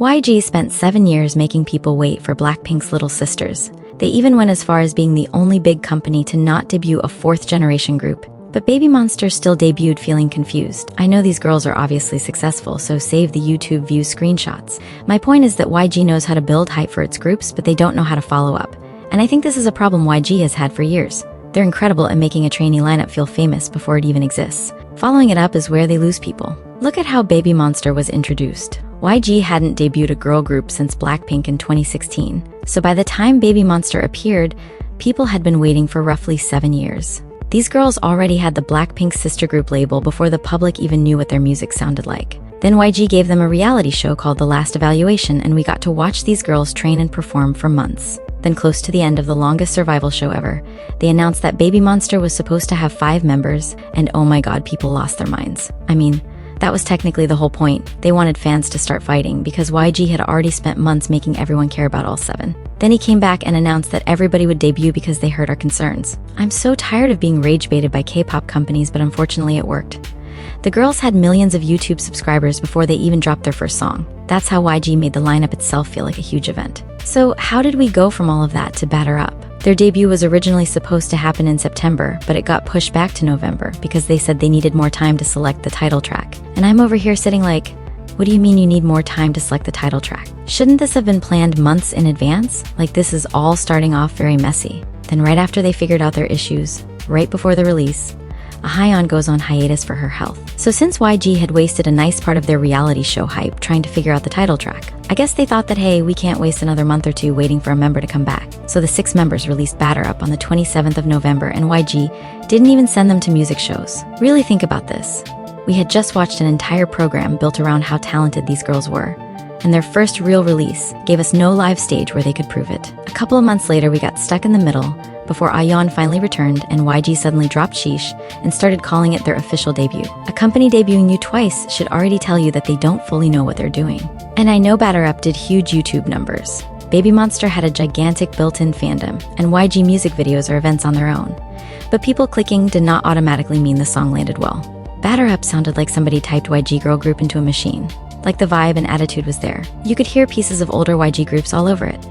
YG spent 7 years making people wait for BLACKPINK's little sisters. They even went as far as being the only big company to not debut a fourth-generation group. But BABYMONSTER still debuted feeling confused. I know these girls are obviously successful, so save the YouTube view screenshots. My point is that YG knows how to build hype for its groups, but they don't know how to follow up. And I think this is a problem YG has had for years. They're incredible at making a trainee lineup feel famous before it even exists. Following it up is where they lose people. Look at how BABYMONSTER was introduced. YG hadn't debuted a girl group since BLACKPINK in 2016, so by the time BABYMONSTER appeared, people had been waiting for roughly 7 years. These girls already had the BLACKPINK sister group label before the public even knew what their music sounded like. Then YG gave them a reality show called The Last Evaluation, and we got to watch these girls train and perform for months. Then close to the end of the longest survival show ever, they announced that BABYMONSTER was supposed to have 5 members, and oh my god, people lost their minds. I mean, that was technically the whole point. They wanted fans to start fighting because YG had already spent months making everyone care about all 7. Then he came back and announced that everybody would debut because they heard our concerns. I'm so tired of being rage-baited by K-pop companies, but unfortunately it worked. The girls had millions of YouTube subscribers before they even dropped their first song. That's how YG made the lineup itself feel like a huge event. So how did we go from all of that to Batter Up? Their debut was originally supposed to happen in September, but it got pushed back to November because they said they needed more time to select the title track. And I'm over here sitting like, what do you mean you need more time to select the title track? Shouldn't this have been planned months in advance? Like, this is all starting off very messy. Then right after they figured out their issues, right before the release, Ahyeon goes on hiatus for her health. So since YG had wasted a nice part of their reality show hype trying to figure out the title track, I guess they thought that, hey, we can't waste another month or two waiting for a member to come back. So the 6 members released Batter Up on the 27th of November, and YG didn't even send them to music shows. Really think about this. We had just watched an entire program built around how talented these girls were, and their first real release gave us no live stage where they could prove it. A couple of months later, we got stuck in the middle before Ahyeon finally returned and YG suddenly dropped SHEESH and started calling it their official debut. A company debuting you twice should already tell you that they don't fully know what they're doing. And I know Batter Up did huge YouTube numbers. BABYMONSTER had a gigantic built-in fandom, and YG music videos are events on their own. But people clicking did not automatically mean the song landed well. Batter Up sounded like somebody typed YG girl group into a machine. Like the vibe and attitude was there. You could hear pieces of older YG groups all over it.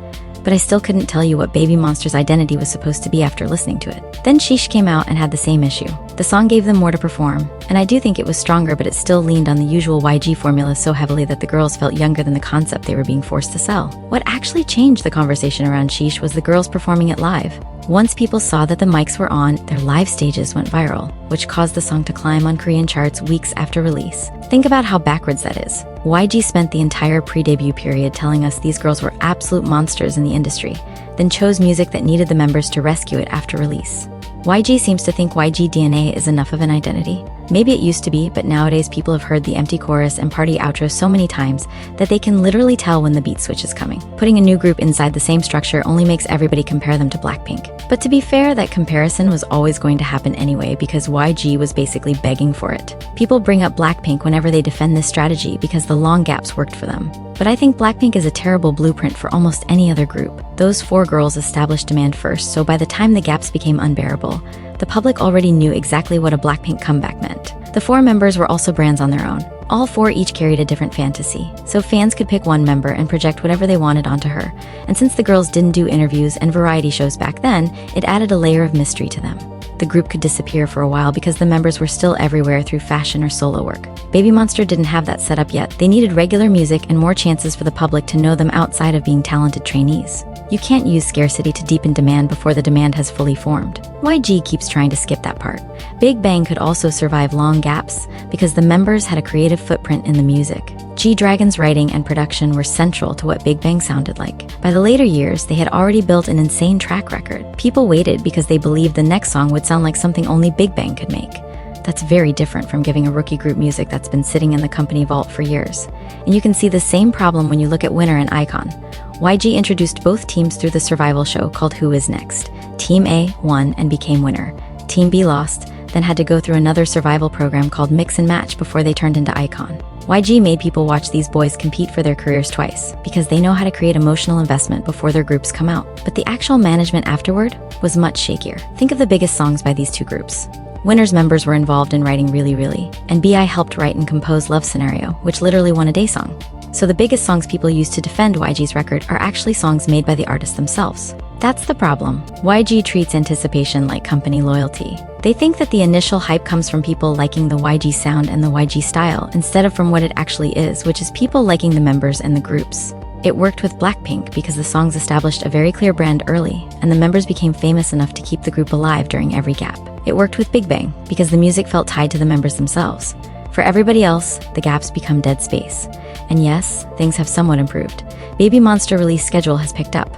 But I still couldn't tell you what BABYMONSTER's identity was supposed to be after listening to it. Then SHEESH came out and had the same issue. The song gave them more to perform, and I do think it was stronger, but it still leaned on the usual YG formula so heavily that the girls felt younger than the concept they were being forced to sell. What actually changed the conversation around SHEESH was the girls performing it live. Once people saw that the mics were on, their live stages went viral, which caused the song to climb on Korean charts weeks after release. Think about how backwards that is. YG spent the entire pre-debut period telling us these girls were absolute monsters in the industry, then chose music that needed the members to rescue it after release. YG seems to think YG DNA is enough of an identity. Maybe it used to be, but nowadays people have heard the empty chorus and party outro so many times that they can literally tell when the beat switch is coming. Putting a new group inside the same structure only makes everybody compare them to BLACKPINK. But to be fair, that comparison was always going to happen anyway because YG was basically begging for it. People bring up BLACKPINK whenever they defend this strategy because the long gaps worked for them. But I think BLACKPINK is a terrible blueprint for almost any other group. Those 4 girls established demand first, so by the time the gaps became unbearable, the public already knew exactly what a BLACKPINK comeback meant. The 4 members were also brands on their own. All 4 each carried a different fantasy, so fans could pick one member and project whatever they wanted onto her. And since the girls didn't do interviews and variety shows back then, it added a layer of mystery to them. The group could disappear for a while because the members were still everywhere through fashion or solo work. BABYMONSTER didn't have that set up yet. They needed regular music and more chances for the public to know them outside of being talented trainees. You can't use scarcity to deepen demand before the demand has fully formed. YG keeps trying to skip that part. BIGBANG could also survive long gaps because the members had a creative footprint in the music. G-Dragon's writing and production were central to what BIGBANG sounded like. By the later years, they had already built an insane track record. People waited because they believed the next song would sound like something only BIGBANG could make. That's very different from giving a rookie group music that's been sitting in the company vault for years. And you can see the same problem when you look at Winner and iKON. YG introduced both teams through the survival show called Who Is Next. Team A won and became winner. Team B lost, then had to go through another survival program called Mix and Match before they turned into iKON. YG made people watch these boys compete for their careers twice, because they know how to create emotional investment before their groups come out. But the actual management afterward was much shakier. Think of the biggest songs by these 2 groups. Winner's members were involved in writing Really Really, and BI helped write and compose Love Scenario, which literally won a day song. So the biggest songs people use to defend YG's record are actually songs made by the artists themselves. That's the problem. YG treats anticipation like company loyalty. They think that the initial hype comes from people liking the YG sound and the YG style instead of from what it actually is, which is people liking the members and the groups. It worked with BLACKPINK because the songs established a very clear brand early, and the members became famous enough to keep the group alive during every gap. It worked with BIGBANG because the music felt tied to the members themselves. For everybody else, the gaps become dead space. And yes, things have somewhat improved. BABYMONSTER release schedule has picked up.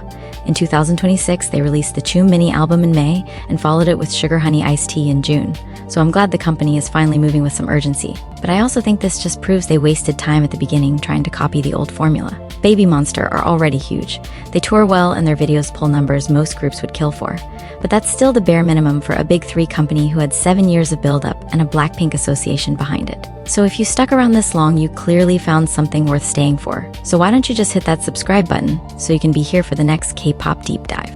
In 2026, they released the Choom mini album in May and followed it with Sugar Honey Iced Tea in June. So I'm glad the company is finally moving with some urgency. But I also think this just proves they wasted time at the beginning trying to copy the old formula. BABYMONSTER are already huge. They tour well and their videos pull numbers most groups would kill for. But that's still the bare minimum for a big three company who had 7 years of build-up and a BLACKPINK association behind it. So if you stuck around this long, you clearly found something worth staying for. So why don't you just hit that subscribe button so you can be here for the next K-pop deep dive.